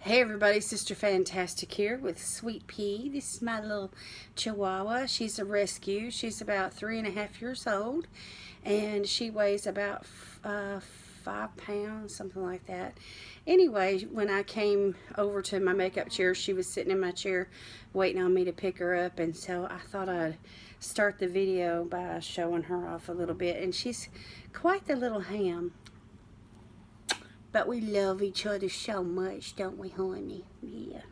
Hey everybody, Sister Fantastic here with Sweet Pea. This is my little chihuahua. She's a rescue. She's about 3.5 years old and she weighs about 5 pounds, something like that. Anyway, when I came over to my makeup chair, she was sitting in my chair waiting on me to pick her up, and so I thought I'd start the video by showing her off a little bit. And she's quite the little ham. But we love each other so much, don't we, honey? Yeah.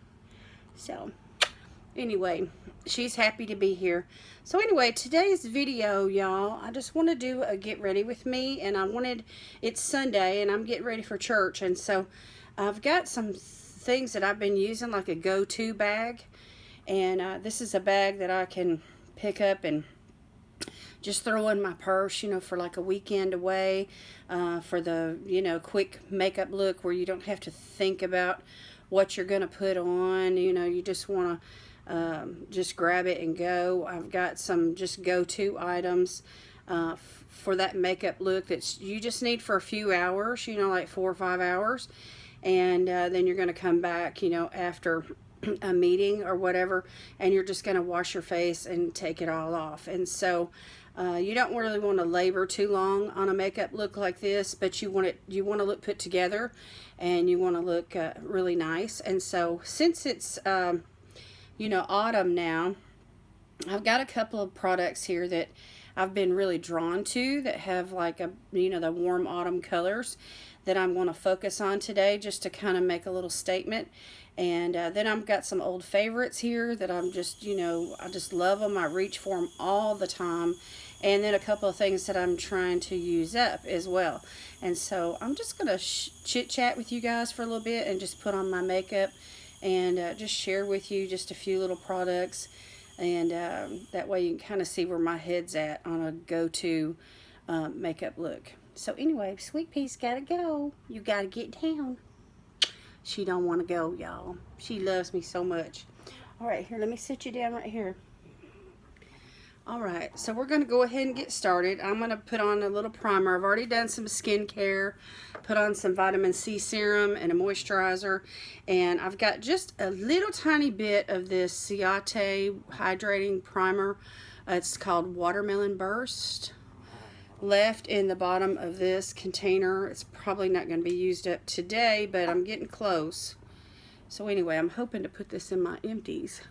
So, anyway, she's happy to be here. So, anyway, today's video, y'all, I just want to do a get ready with me. And it's Sunday, and I'm getting ready for church. And so, I've got some things that I've been using, like a go-to bag. And this is a bag that I can pick up and just throw in my purse, for like a weekend away, for the, quick makeup look where you don't have to think about what you're going to put on. You just want to just grab it and go. I've got some just go-to items for that makeup look that you just need for a few hours, like 4 or 5 hours. And then you're going to come back, after a meeting or whatever, and you're just going to wash your face and take it all off. And so you don't really want to labor too long on a makeup look like this, but you want to look put together, and you want to look really nice. And so since it's autumn now, I've got a couple of products here that I've been really drawn to that have like the warm autumn colors that I'm going to focus on today, just to kind of make a little statement. And then I've got some old favorites here that I'm just, I just love them. I reach for them all the time. And then a couple of things that I'm trying to use up as well. And so I'm just going to chit chat with you guys for a little bit and just put on my makeup and just share with you just a few little products. And that way you can kind of see where my head's at on a go-to makeup look. So anyway, Sweet Pea's got to go. You got to get down. She don't want to go, y'all. She loves me so much. All right, here, let me sit you down right here. All right, so we're going to go ahead and get started. I'm going to put on a little primer. I've already done some skincare, put on some vitamin C serum and a moisturizer, and I've got just a little tiny bit of this Ciate hydrating primer. It's called Watermelon Burst, left in the bottom of this container. It's probably not going to be used up today, but I'm getting close. So anyway, I'm hoping to put this in my empties.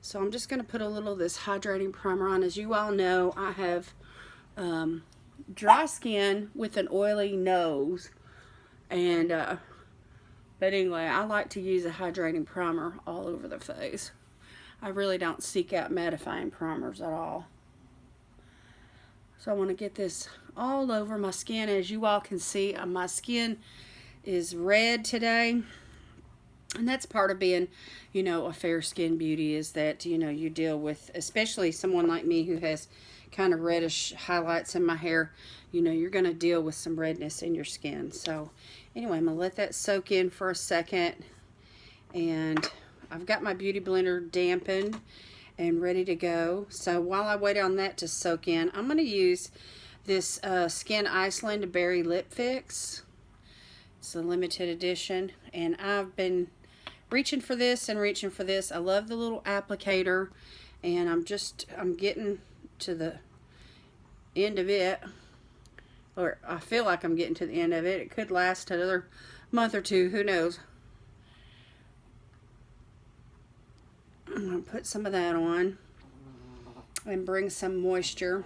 So I'm just going to put a little of this hydrating primer on. As you all know, I have dry skin with an oily nose, and but anyway, I like to use a hydrating primer all over the face. I really don't seek out mattifying primers at all. So I want to get this all over my skin. As you all can see, my skin is red today. And that's part of being, a fair skin beauty, is that, you deal with, especially someone like me who has kind of reddish highlights in my hair, you're going to deal with some redness in your skin. So anyway, I'm going to let that soak in for a second. And I've got my beauty blender dampened and ready to go. So while I wait on that to soak in, I'm going to use this Skin Iceland Berry Lip Fix. It's a limited edition, and I've been reaching for this and reaching for this. I love the little applicator, and I'm getting to the end of it, or I feel like I'm getting to the end of it. It could last another month or two, who knows. I'm going to put some of that on and bring some moisture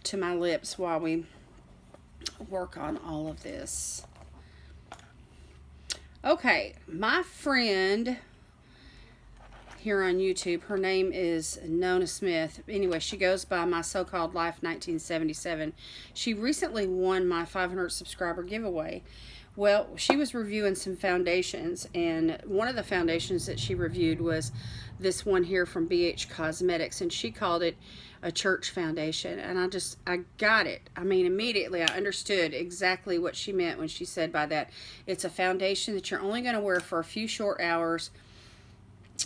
to my lips while we work on all of this. Okay, my friend here on YouTube, her name is Nona Smith. Anyway, she goes by My So-Called Life 1977. She recently won my 500 subscriber giveaway. Well, she was reviewing some foundations, and one of the foundations that she reviewed was this one here from BH Cosmetics, and she called it a church foundation. And I got it. I mean, immediately I understood exactly what she meant when she said by that. It's a foundation that you're only going to wear for a few short hours,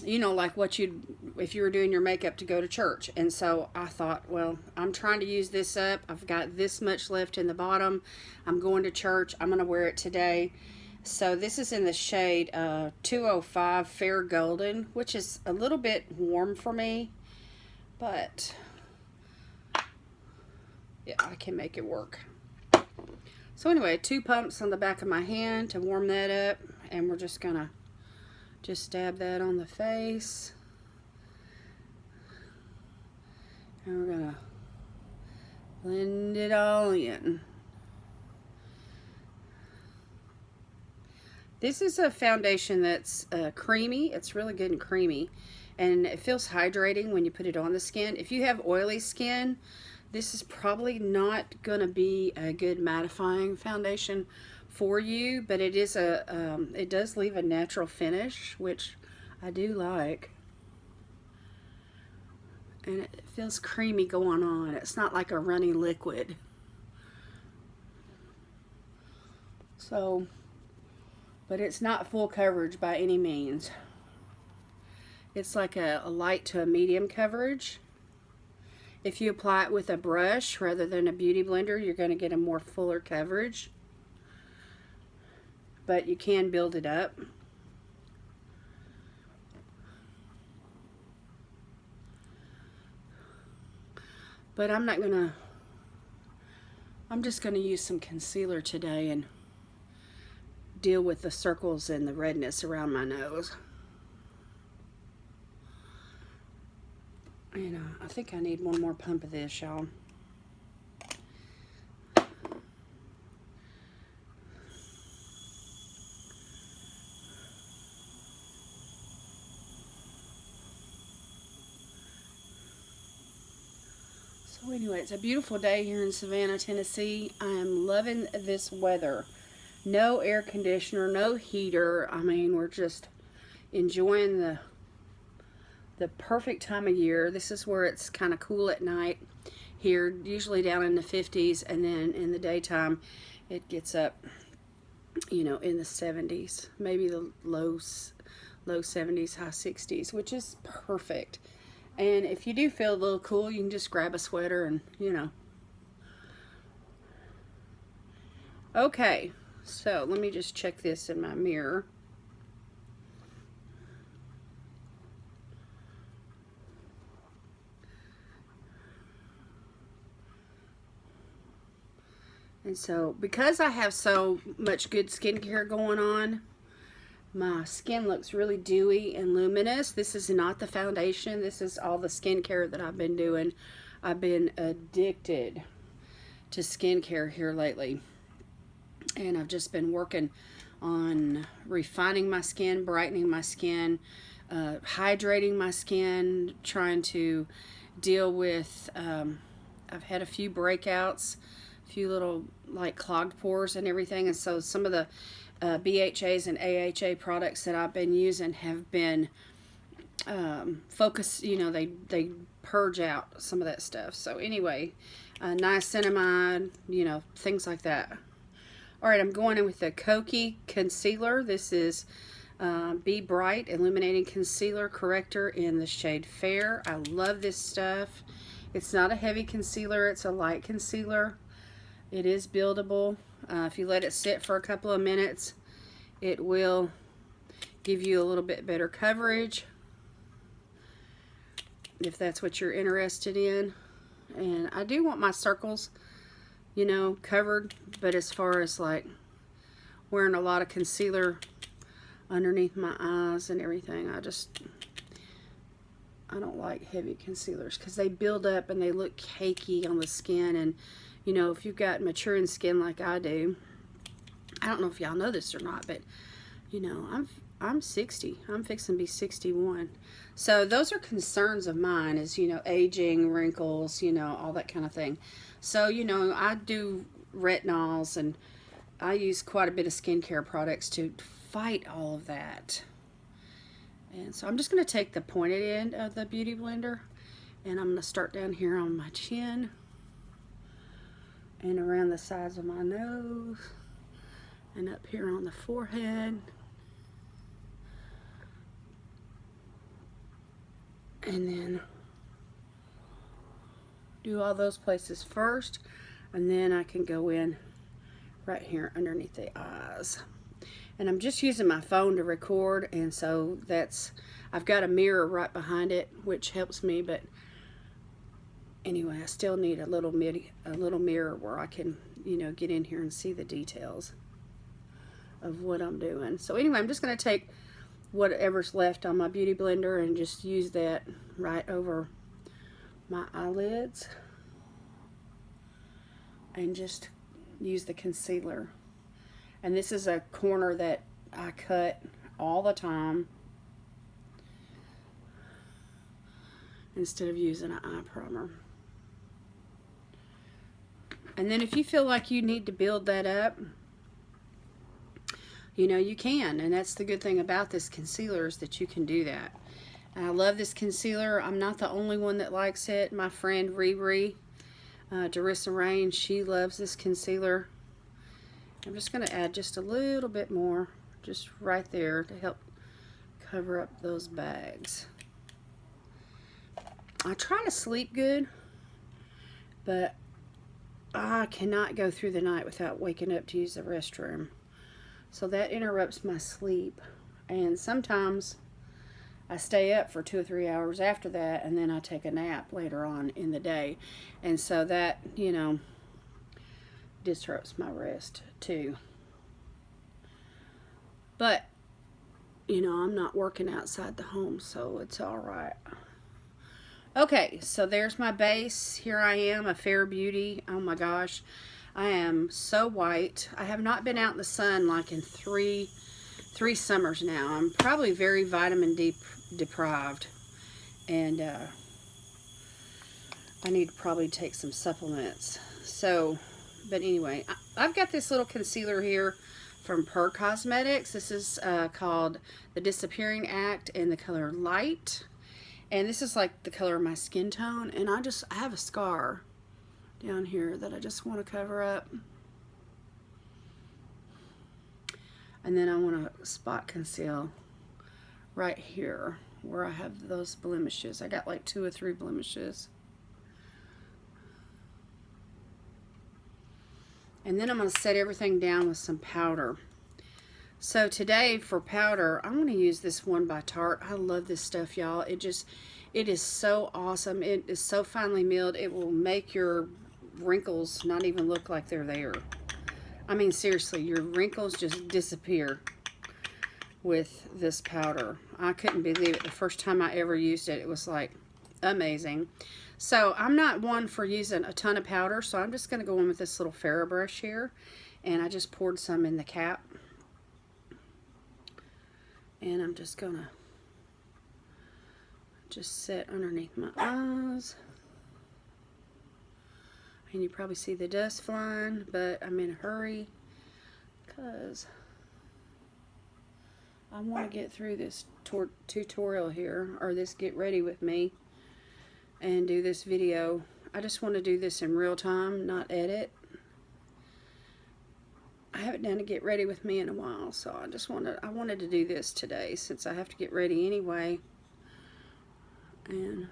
like if you were doing your makeup to go to church. And so I thought, well, I'm trying to use this up. I've got this much left in the bottom. I'm going to church. I'm going to wear it today. So this is in the shade 205 Fair Golden, which is a little bit warm for me, but yeah, I can make it work. So anyway, 2 pumps on the back of my hand to warm that up, and we're just gonna dab that on the face, and we're gonna blend it all in. This is a foundation that's creamy. It's really good and creamy, and it feels hydrating when you put it on the skin. If you have oily skin, this is probably not going to be a good mattifying foundation for you, but it is it does leave a natural finish, which I do like. And it feels creamy going on. It's not like a runny liquid. So, but it's not full coverage by any means. It's like a light to a medium coverage. If you apply it with a brush rather than a beauty blender, you're going to get a more fuller coverage. But you can build it up. But I'm just going to use some concealer today and deal with the circles and the redness around my nose. And I think I need one more pump of this, y'all. So anyway, it's a beautiful day here in Savannah, Tennessee. I am loving this weather. No air conditioner, no heater. I mean, we're just enjoying the perfect time of year. This is where it's kind of cool at night here, usually down in the 50s, and then in the daytime it gets up, you know, in the 70s, maybe the low 70s, high 60s, which is perfect. And if you do feel a little cool, you can just grab a sweater and, you know. Okay, so let me just check this in my mirror. And so, because I have so much good skincare going on, my skin looks really dewy and luminous. This is not the foundation. This is all the skincare that I've been doing. I've been addicted to skincare here lately. And I've just been working on refining my skin, brightening my skin, hydrating my skin, trying to deal with, I've had a few breakouts, few little like clogged pores and everything, and so some of the BHAs and AHA products that I've been using have been focused, you know, they purge out some of that stuff. So anyway, niacinamide, you know, things like that. Alright, I'm going in with the Kokie concealer. This is Be Bright Illuminating Concealer Corrector in the shade Fair. I love this stuff. It's not a heavy concealer, it's a light concealer. It is buildable. If you let it sit for a couple of minutes, it will give you a little bit better coverage, if that's what you're interested in. And I do want my circles, you know, covered, but as far as like wearing a lot of concealer underneath my eyes and everything, I don't like heavy concealers because they build up and they look cakey on the skin. And you know, if you've got maturing skin like I do, I don't know if y'all know this or not, but you know, I'm 60. I'm fixing to be 61. So those are concerns of mine, is, you know, aging, wrinkles, you know, all that kind of thing. So, you know, I do retinols and I use quite a bit of skincare products to fight all of that. And so I'm just going to take the pointed end of the Beauty Blender and I'm going to start down here on my chin and around the sides of my nose and up here on the forehead. And then do all those places first, and then I can go in right here underneath the eyes. And I'm just using my phone to record, and so I've got a mirror right behind it, which helps me, but anyway, I still need a little mirror where I can, you know, get in here and see the details of what I'm doing. So anyway, I'm just going to take whatever's left on my beauty blender and just use that right over my eyelids and just use the concealer. And this is a corner that I cut all the time instead of using an eye primer. And then if you feel like you need to build that up, you know, you can. And that's the good thing about this concealer, is that you can do that. And I love this concealer. I'm not the only one that likes it. My friend Riri, Darissa Rain, she loves this concealer. I'm just going to add just a little bit more, just right there, to help cover up those bags. I try to sleep good, but I cannot go through the night without waking up to use the restroom. So that interrupts my sleep. And sometimes I stay up for 2 or 3 hours after that, and then I take a nap later on in the day. And so that, you know, disrupts my rest too. But, you know, I'm not working outside the home, so it's all right. Okay, so there's my base. Here I am, a Fair Beauty. Oh my gosh, I am so white. I have not been out in the sun like in three summers now. I'm probably very vitamin D deprived, and I need to probably take some supplements. So, but anyway, I've got this little concealer here from Per Cosmetics. This is called the Disappearing Act in the color Light. And this is like the color of my skin tone. And I have a scar down here that I just want to cover up. And then I want to spot conceal right here where I have those blemishes. I got like 2 or 3 blemishes. And then I'm going to set everything down with some powder. So today for powder, I'm going to use this one by Tarte. I love this stuff, y'all. It is so awesome. It is so finely milled. It will make your wrinkles not even look like they're there. I mean, seriously, your wrinkles just disappear with this powder. I couldn't believe it. The first time I ever used it, it was like amazing. So I'm not one for using a ton of powder, so I'm just going to go in with this little Farrah brush here. And I just poured some in the cap. And I'm just going to just set underneath my eyes. And you probably see the dust flying, but I'm in a hurry because I want to get through this tutorial here, or this get ready with me, and do this video. I just want to do this in real time, not edit. I haven't done a get ready with me in a while, so I wanted to do this today since I have to get ready anyway. And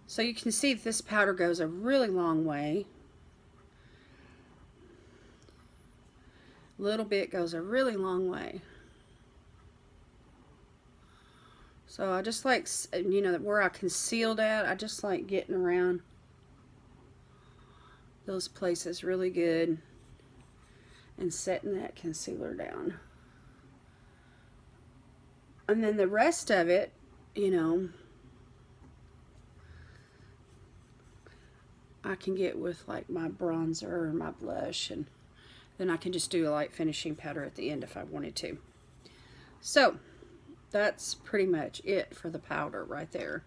so you can see that this powder goes a really long way. Little bit goes a really long way. So I just like, you know, where I concealed at, I just like getting around those places really good and setting that concealer down. And then the rest of it, you know, I can get with like my bronzer or my blush, and then I can just do a light finishing powder at the end if I wanted to. So that's pretty much it for the powder right there.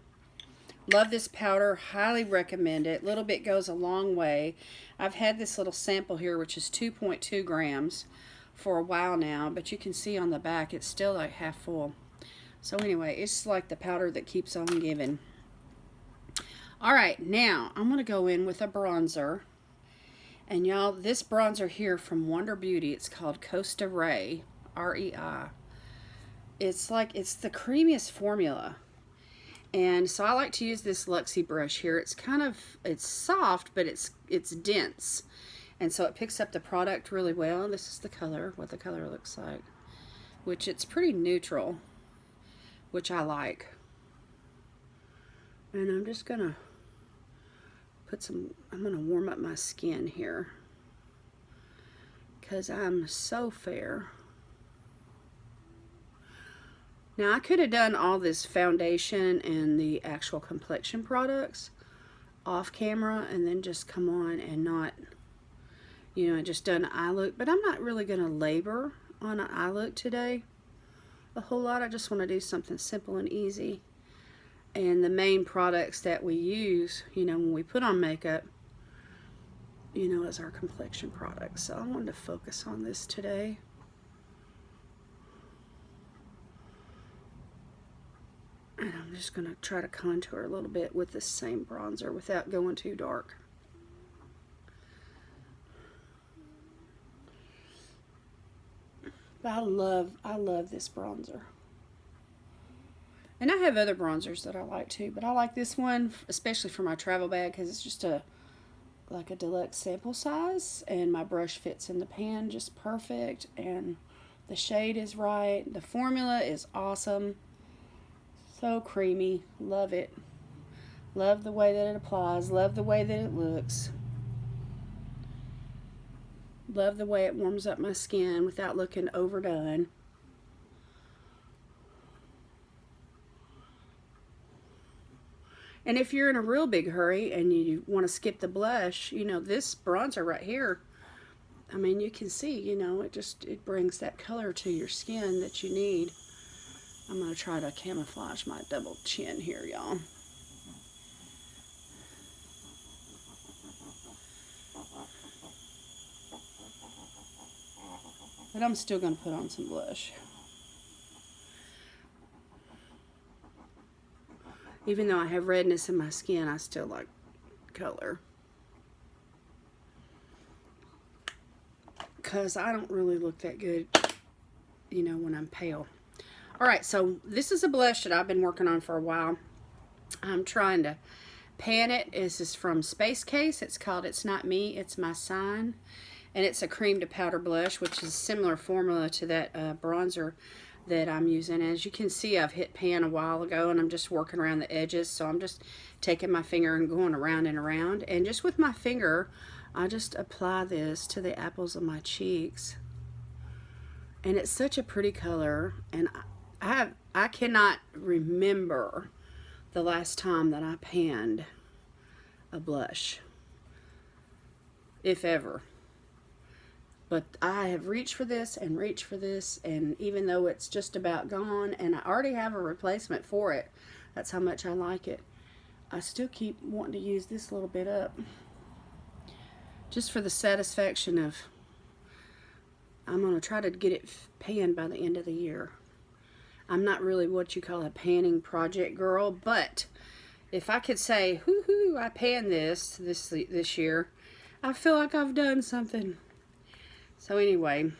Love this powder, highly recommend it. Little bit goes a long way. I've had this little sample here, which is 2.2 grams for a while now, but you can see on the back it's still like half full. So anyway, it's like the powder that keeps on giving. Alright, now I'm going to go in with a bronzer. And y'all, this bronzer here from Wonder Beauty, it's called Costa Ray, R-E-I. It's like, it's the creamiest formula. And so I like to use this Luxie brush here. It's kind of, it's soft, but it's dense. And so it picks up the product really well. This is the color, what the color looks like, which it's pretty neutral, which I like. And I'm just gonna put some, I'm gonna warm up my skin here because I'm so fair. Now I could have done all this foundation and the actual complexion products off camera and then just come on and not, you know, just done an eye look, but I'm not really gonna labor on an eye look today a whole lot. I just want to do something simple and easy. And the main products that we use, you know, when we put on makeup, you know, is our complexion products. So I wanted to focus on this today. And I'm just going to try to contour a little bit with the same bronzer without going too dark. But I love this bronzer. And I have other bronzers that I like too, but I like this one, especially for my travel bag, because it's just like a deluxe sample size, and my brush fits in the pan just perfect, and the shade is right. The formula is awesome. So creamy. Love it. Love the way that it applies. Love the way that it looks. Love the way it warms up my skin without looking overdone. And if you're in a real big hurry and you want to skip the blush, you know, this bronzer right here, I mean, you can see, you know, it brings that color to your skin that you need. I'm going to try to camouflage my double chin here, y'all. But I'm still going to put on some blush. Even though I have redness in my skin, I still like color. Because I don't really look that good, you know, when I'm pale. Alright, so this is a blush that I've been working on for a while. I'm trying to pan it. This is from Space Case. It's called It's Not Me, It's My Sign. And it's a cream to powder blush, which is a similar formula to that bronzer that I'm using. As you can see, I've hit pan a while ago and I'm just working around the edges, so I'm just taking my finger and going around and around, and just with my finger I just apply this to the apples of my cheeks, and it's such a pretty color. And I cannot remember the last time that I panned a blush, if ever. But I have reached for this and reached for this, and even though it's just about gone and I already have a replacement for it, that's how much I like it, I still keep wanting to use this little bit up. Just for the satisfaction of, I'm going to try to get it panned by the end of the year. I'm not really what you call a panning project girl, but if I could say, whoo-hoo, I panned this year, I feel like I've done something. So anyway,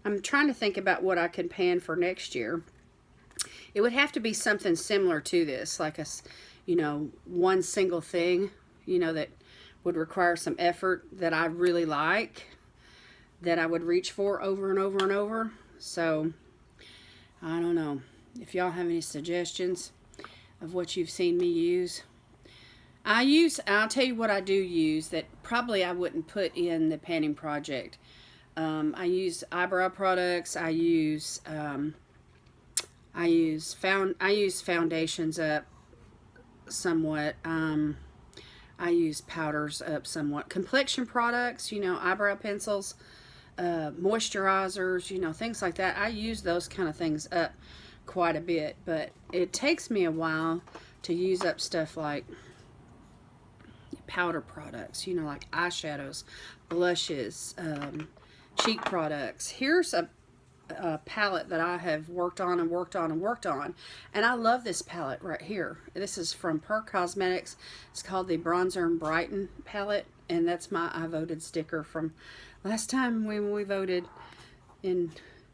I'm trying to think about what I can pan for next year. It would have to be something similar to this, like a, you know, one single thing, you know, that would require some effort that I really like, that I would reach for over and over and over. So, I don't know. If y'all have any suggestions of what you've seen me use. I'll tell you what I do use that probably I wouldn't put in the panning project. I use eyebrow products. I use foundations up somewhat. I use powders up somewhat. Complexion products, you know, eyebrow pencils, moisturizers, you know, things like that. I use those kind of things up quite a bit, but it takes me a while to use up stuff like powder products, you know, like eyeshadows, blushes, cheek products. Here's a palette that I have worked on and worked on and worked on, and I love this palette right here. This is from Per Cosmetics. It's called the Bronzer and Brighten palette, and that's my I voted sticker from last time when we voted in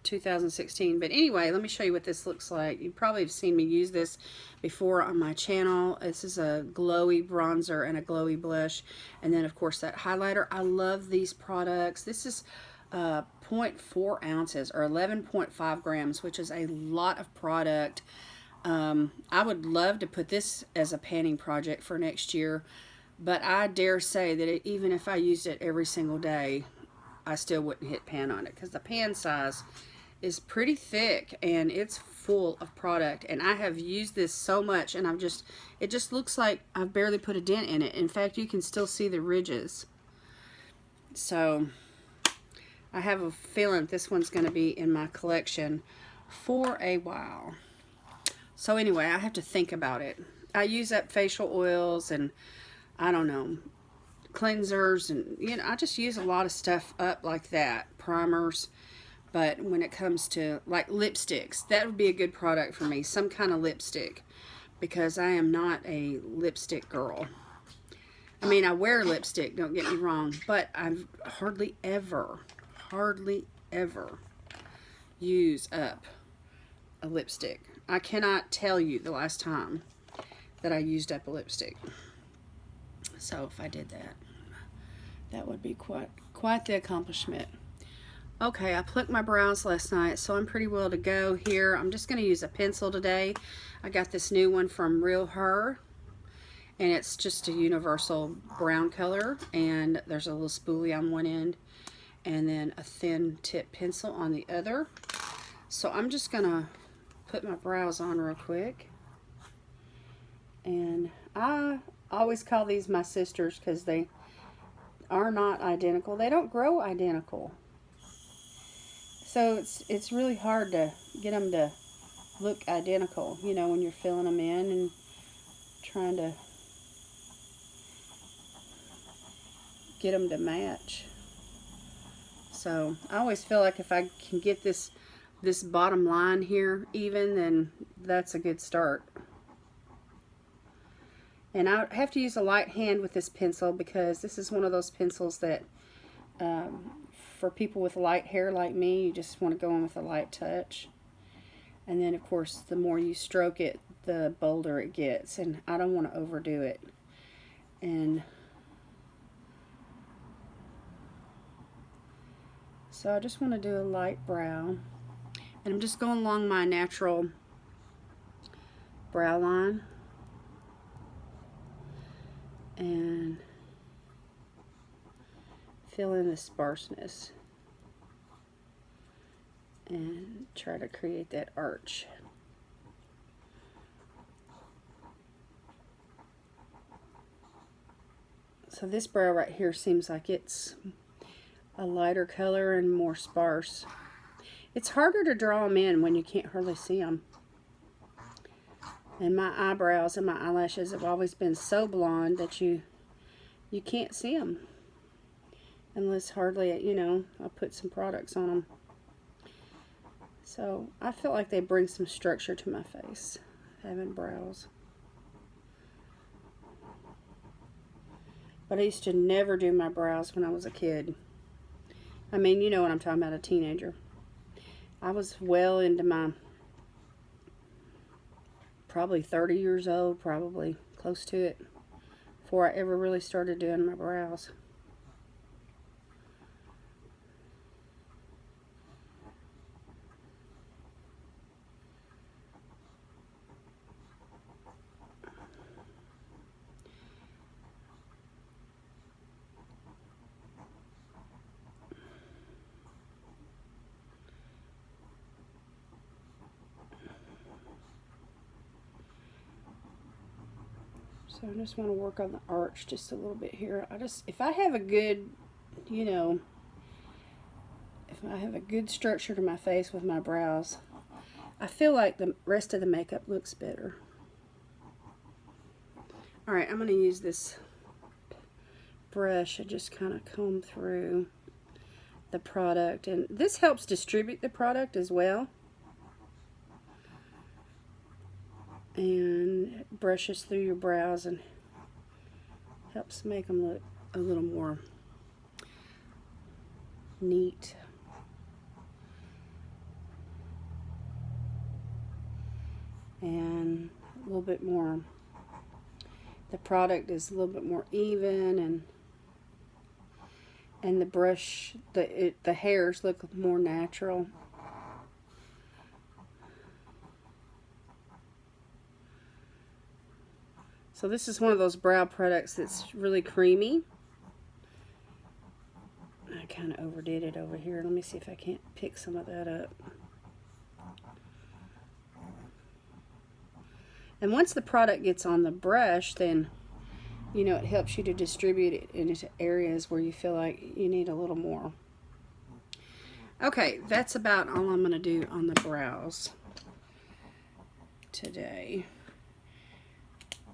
2016. But anyway, let me show you what this looks like. You probably have seen me use this before on my channel. This is a glowy bronzer and a glowy blush. And then, of course, that highlighter. I love these products. This is 0.4 ounces or 11.5 grams, which is a lot of product. I would love to put this as a panning project for next year. But I dare say that even if I used it every single day, I still wouldn't hit pan on it, because the pan size is pretty thick and it's full of product. And I have used this so much, and it just looks like I've barely put a dent in it. In fact, you can still see the ridges. So I have a feeling this one's going to be in my collection for a while. So anyway, I have to think about it. I use up facial oils and I don't know, cleansers, and you know, I just use a lot of stuff up like that, primers. But when it comes to like lipsticks, that would be a good product for me, some kind of lipstick, because I am not a lipstick girl. I mean, I wear lipstick, don't get me wrong, but I've hardly ever use up a lipstick. I cannot tell you the last time that I used up a lipstick. So if I did that, that would be quite the accomplishment. Okay, I plucked my brows last night, so I'm pretty well to go here. I'm just going to use a pencil today. I got this new one from Real Her, and it's just a universal brown color, and there's a little spoolie on one end, and then a thin tip pencil on the other. So I'm just going to put my brows on real quick. And I always call these my sisters because they are not identical. They don't grow identical. So it's really hard to get them to look identical, you know, when you're filling them in and trying to get them to match. So I always feel like if I can get this bottom line here even, then that's a good start. And I have to use a light hand with this pencil, because this is one of those pencils that for people with light hair like me, you just want to go in with a light touch. And then of course the more you stroke it, the bolder it gets, and I don't want to overdo it. And so I just want to do a light brow, and I'm just going along my natural brow line and fill in the sparseness and try to create that arch. So this brow right here seems like it's a lighter color and more sparse. It's harder to draw them in when you can't hardly see them. And my eyebrows and my eyelashes have always been so blonde that you can't see them. Unless hardly, you know, I put some products on them. So I feel like they bring some structure to my face, having brows. But I used to never do my brows when I was a kid. I mean, you know what I'm talking about, a teenager. I was well into my probably 30 years old, probably close to it, before I ever really started doing my brows. So I just want to work on the arch just a little bit here. If I have a good, you know, if I have a good structure to my face with my brows, I feel like the rest of the makeup looks better. Alright, I'm going to use this brush and just kind of comb through the product. And this helps distribute the product as well. And brushes through your brows and helps make them look a little more neat. little bit more, the product is a little bit more even, and the brush, the hairs look more natural. So this is one of those brow products that's really creamy. I kind of overdid it over here. Let me see if I can't pick some of that up. And once the product gets on the brush, then, you know, it helps you to distribute it into areas where you feel like you need a little more. Okay, that's about all I'm going to do on the brows today.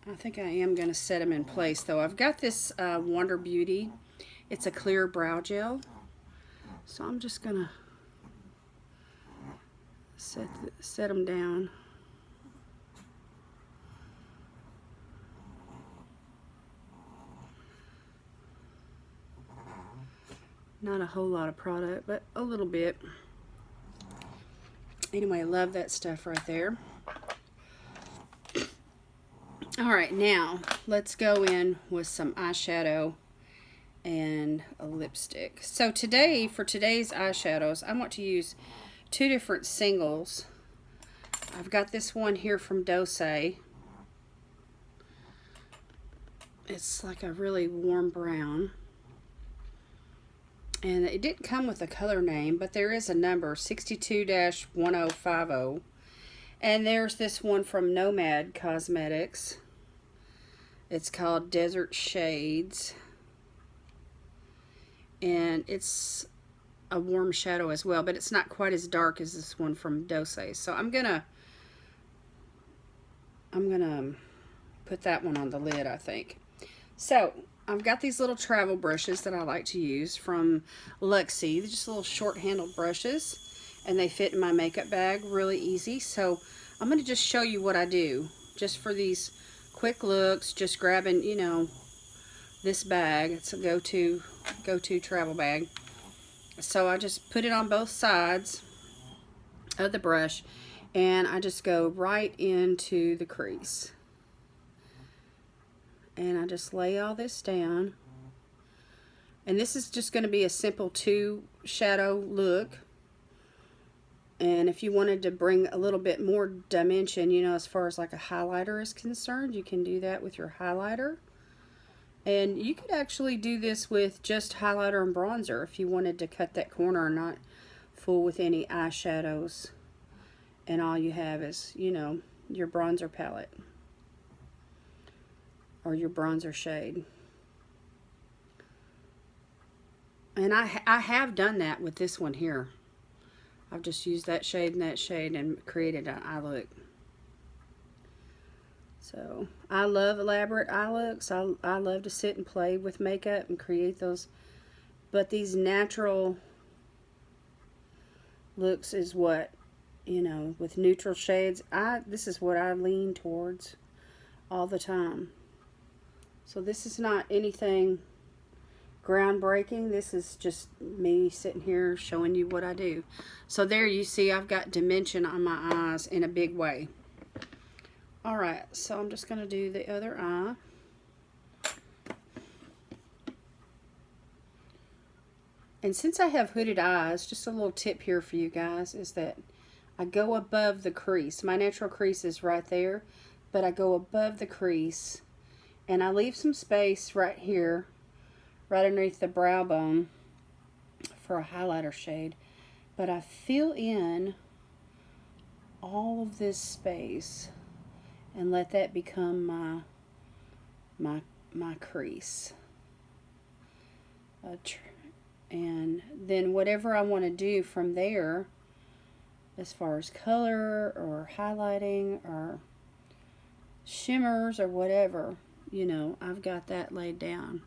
I think I am going to set them in place, though. I've got this Wonder Beauty. It's a clear brow gel. So I'm just going to set them down. Not a whole lot of product, but a little bit. Anyway, I love that stuff right there. Alright, now let's go in with some eyeshadow and a lipstick. So today, for today's eyeshadows, I want to use two different singles. I've got this one here from Dose. It's like a really warm brown. And it didn't come with a color name, but there is a number, 62-1050. And there's this one from Nomad Cosmetics. It's called Desert Shades. And it's a warm shadow as well, but it's not quite as dark as this one from Dose. So I'm gonna put that one on the lid, I think. So I've got these little travel brushes that I like to use from Luxie. They're just little short handled brushes, and they fit in my makeup bag really easy. So I'm going to just show you what I do just for these quick looks, just grabbing, you know, this bag. It's a go-to travel bag. So I just put it on both sides of the brush, and I just go right into the crease. And I just lay all this down. And this is just going to be a simple 2 shadow look. And if you wanted to bring a little bit more dimension, you know, as far as like a highlighter is concerned, you can do that with your highlighter. And you could actually do this with just highlighter and bronzer if you wanted to cut that corner and not fool with any eyeshadows. And all you have is, you know, your bronzer palette. Or your bronzer shade. And I have done that with this one here. I've just used that shade and created an eye look. So I love elaborate eye looks. I love to sit and play with makeup and create those. But these natural looks is what, you know, with neutral shades, this is what I lean towards all the time. So this is not anything groundbreaking. This is just me sitting here showing you what I do. So there you see I've got dimension on my eyes in a big way. Alright, so I'm just going to do the other eye. And since I have hooded eyes, just a little tip here for you guys is that I go above the crease. My natural crease is right there, but I go above the crease. And I leave some space right here, right underneath the brow bone for a highlighter shade. But I fill in all of this space and let that become my crease. And then whatever I want to do from there, as far as color or highlighting or shimmers or whatever, you know, I've got that laid down.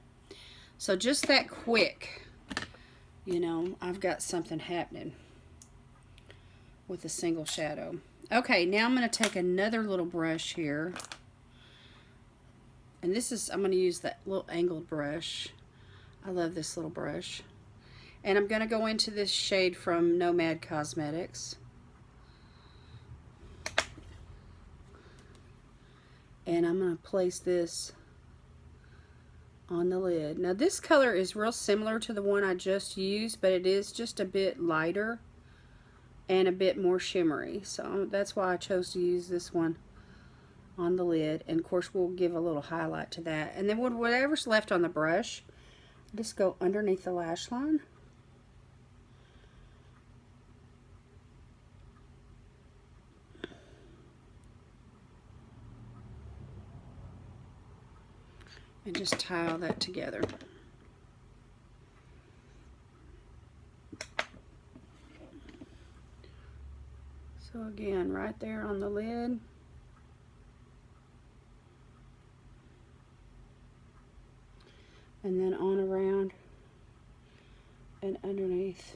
So just that quick, you know, I've got something happening with a single shadow. Okay, now I'm going to take another little brush here. And this is, I'm going to use that little angled brush. I love this little brush. And I'm going to go into this shade from Nomad Cosmetics. And I'm going to place this on the lid. Now this color is real similar to the one I just used, but it is just a bit lighter and a bit more shimmery. So that's why I chose to use this one on the lid. And of course we'll give a little highlight to that. And then whatever's left on the brush, just go underneath the lash line. And just tie all that together. So again, right there on the lid. And then on around and underneath.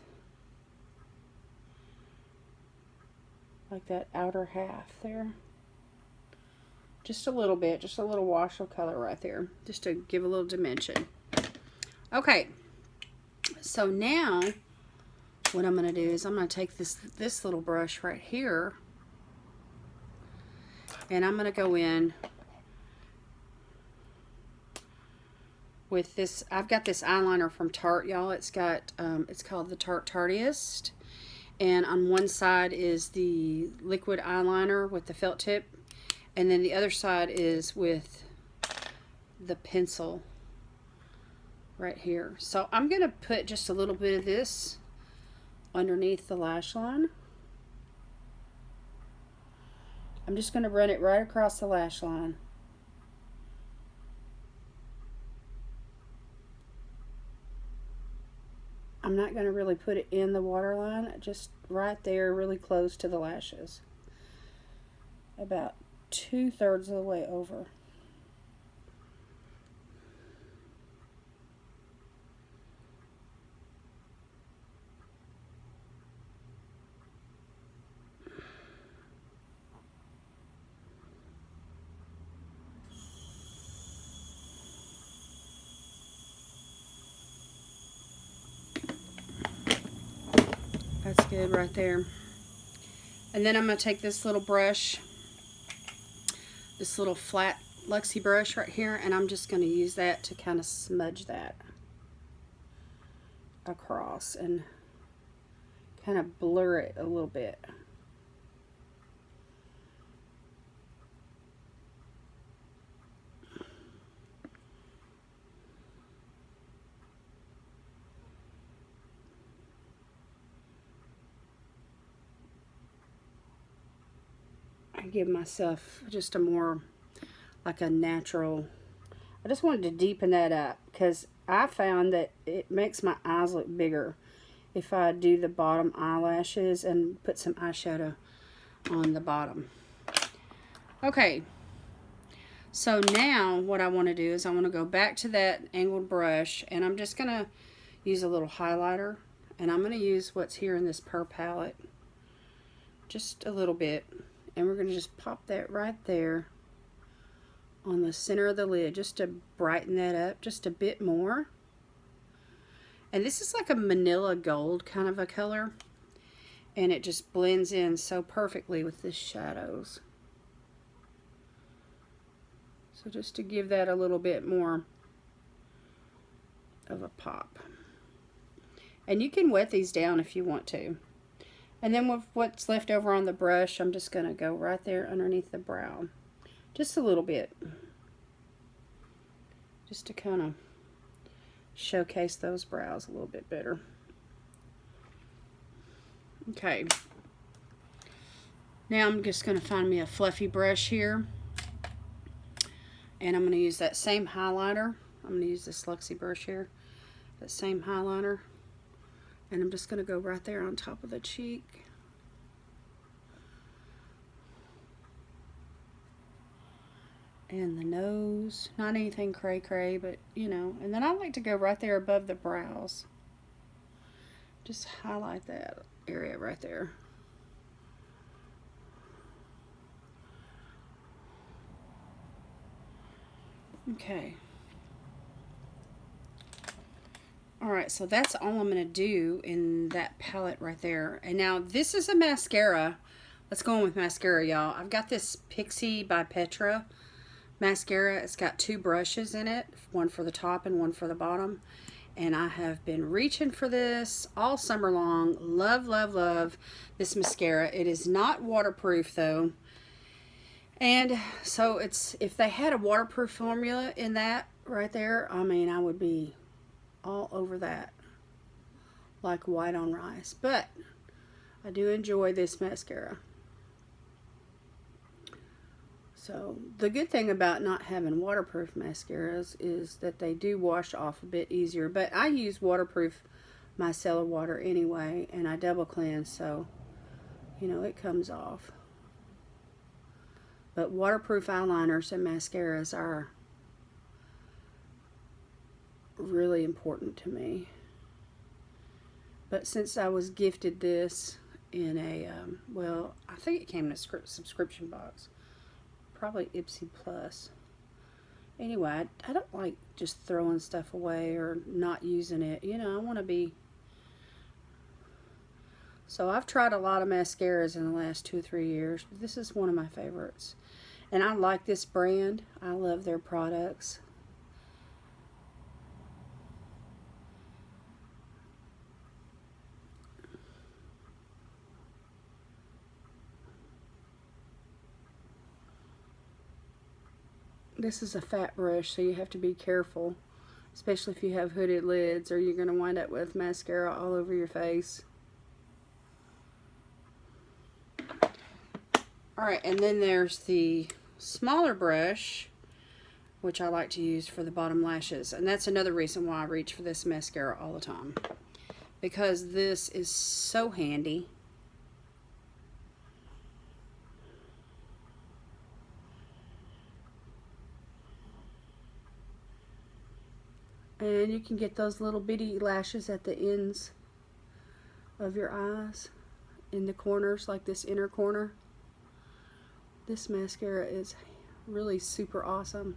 Like that outer half there. Just a little bit, just a little wash of color right there, just to give a little dimension. Okay, so now what I'm going to do is I'm going to take this little brush right here, and I'm going to go in with this. I've got this eyeliner from Tarte, y'all. It's got it's called the Tarte Tartiest, and on one side is the liquid eyeliner with the felt tip. And then the other side is with the pencil right here. So I'm going to put just a little bit of this underneath the lash line. I'm just going to run it right across the lash line. I'm not going to really put it in the waterline, just right there, really close to the lashes. About 2/3 of the way over. That's good right there. And then I'm going to take this little brush, this little flat Luxie brush right here, and I'm just going to use that to kind of smudge that across and kind of blur it a little bit. I give myself just a more like a natural, I just wanted to deepen that up because I found that it makes my eyes look bigger if I do the bottom eyelashes and put some eyeshadow on the bottom. Okay, so now what I want to do is I want to go back to that angled brush, and I'm just going to use a little highlighter, and I'm going to use what's here in this Purr palette, just a little bit, and we're going to just pop that right there on the center of the lid just to brighten that up just a bit more. And this is like a manila gold kind of a color, and it just blends in so perfectly with the shadows. So just to give that a little bit more of a pop. And you can wet these down if you want to. And then with what's left over on the brush, I'm just going to go right there underneath the brow. Just a little bit. Just to kind of showcase those brows a little bit better. Okay. Now I'm just going to find me a fluffy brush here. And I'm going to use that same highlighter. I'm going to use this Luxie brush here. That same highlighter. And I'm just going to go right there on top of the cheek. And the nose. Not anything cray-cray, but you know. And then I like to go right there above the brows. Just highlight that area right there. Okay. Alright, so that's all I'm going to do in that palette right there. And now this is a mascara. Let's go on with mascara, y'all. I've got this Pixie by Petra mascara. It's got 2 brushes in it, one for the top and one for the bottom. And I have been reaching for this all summer long. Love, love, love this mascara. It is not waterproof though. And so it's, if they had a waterproof formula in that right there, I mean, I would be all over that like white on rice. But I do enjoy this mascara. So the good thing about not having waterproof mascaras is that they do wash off a bit easier. But I use waterproof micellar water anyway, and I double cleanse, so you know it comes off. But waterproof eyeliners and mascaras are really important to me. But since I was gifted this in a, well, I think it came in a subscription box. Probably Ipsy Plus. Anyway, I don't like just throwing stuff away or not using it. You know, I want to be... So I've tried a lot of mascaras in the last 2 or 3 years. But this is one of my favorites. And I like this brand. I love their products. This is a fat brush, so you have to be careful, especially if you have hooded lids, or you're going to wind up with mascara all over your face. Alright, and then there's the smaller brush, which I like to use for the bottom lashes. And that's another reason why I reach for this mascara all the time, because this is so handy. And you can get those little bitty lashes at the ends of your eyes, in the corners, like this inner corner. This mascara is really super awesome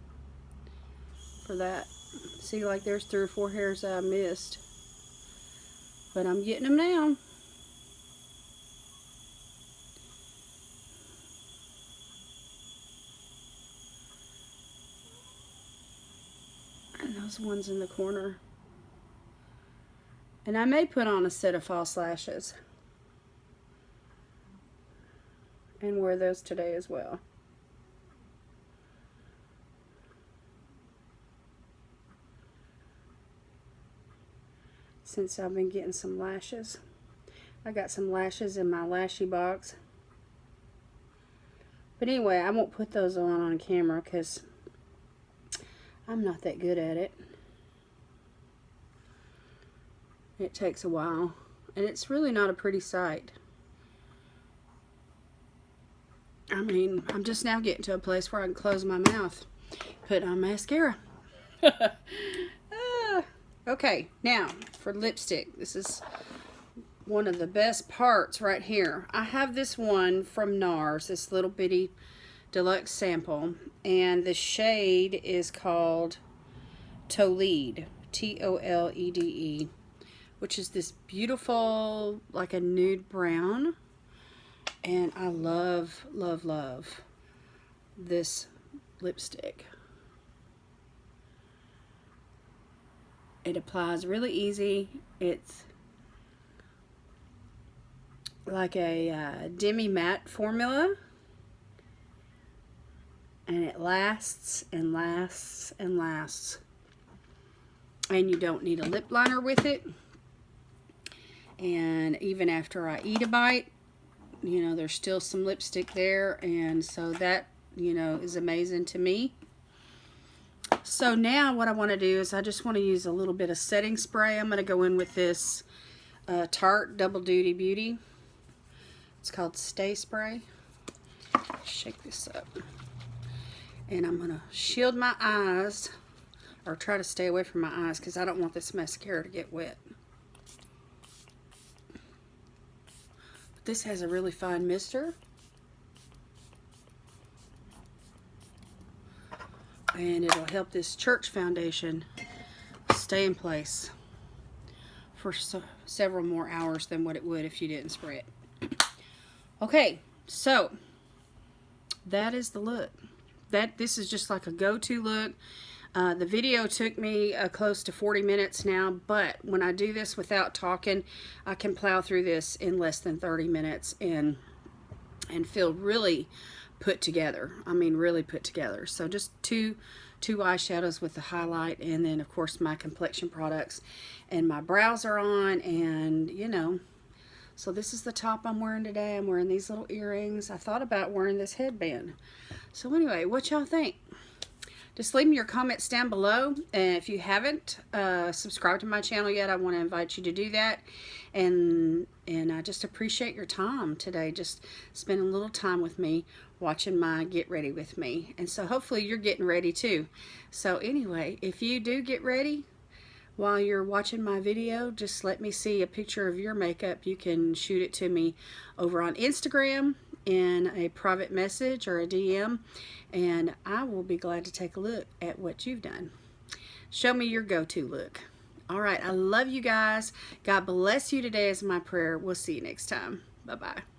for that. See, like there's 3 or 4 hairs that I missed, but I'm getting them now. And those ones in the corner. And I may put on a set of false lashes and wear those today as well. Since I've been getting some lashes. I got some lashes in my lashy box. But anyway, I won't put those on camera because I'm not that good at it. It takes a while. And it's really not a pretty sight. I mean, I'm just now getting to a place where I can close my mouth, put on mascara. Okay, now for lipstick. This is one of the best parts right here. I have this one from NARS, this little bitty deluxe sample, and the shade is called Tolede, T-O-L-E-D-E, which is this beautiful, like a nude brown. And I love, love, love this lipstick. It applies really easy. It's like a demi-matte formula. And it lasts and lasts and lasts. And you don't need a lip liner with it. And even after I eat a bite, you know, there's still some lipstick there, and so that, you know, is amazing to me. So now what I want to do is I just want to use a little bit of setting spray. I'm going to go in with this Tarte Double Duty Beauty. It's called Stay Spray. Shake this up. And I'm going to shield my eyes, or try to stay away from my eyes, because I don't want this mascara to get wet. This has a really fine mister. And it'll help this church foundation stay in place for several more hours than what it would if you didn't spray it. Okay, so that is the look. this is just like a go-to look. The video took me close to 40 minutes now, but when I do this without talking, I can plow through this in less than 30 minutes and feel really put together. I mean, really put together. So just two eyeshadows with the highlight, and then of course my complexion products, and my brows are on, and you know, so this is the top I'm wearing today. I'm wearing these little earrings. I thought about wearing this headband. So anyway, what y'all think? Just leave me your comments down below, and if you haven't subscribed to my channel yet, I want to invite you to do that. And I just appreciate your time today, just spending a little time with me, watching my get ready with me. And so hopefully you're getting ready too. So anyway, if you do get ready while you're watching my video, just let me see a picture of your makeup. You can shoot it to me over on Instagram in a private message or a DM, and I will be glad to take a look at what you've done. Show me your go-to look. All right, I love you guys. God bless you today is my prayer. We'll see you next time. Bye-bye.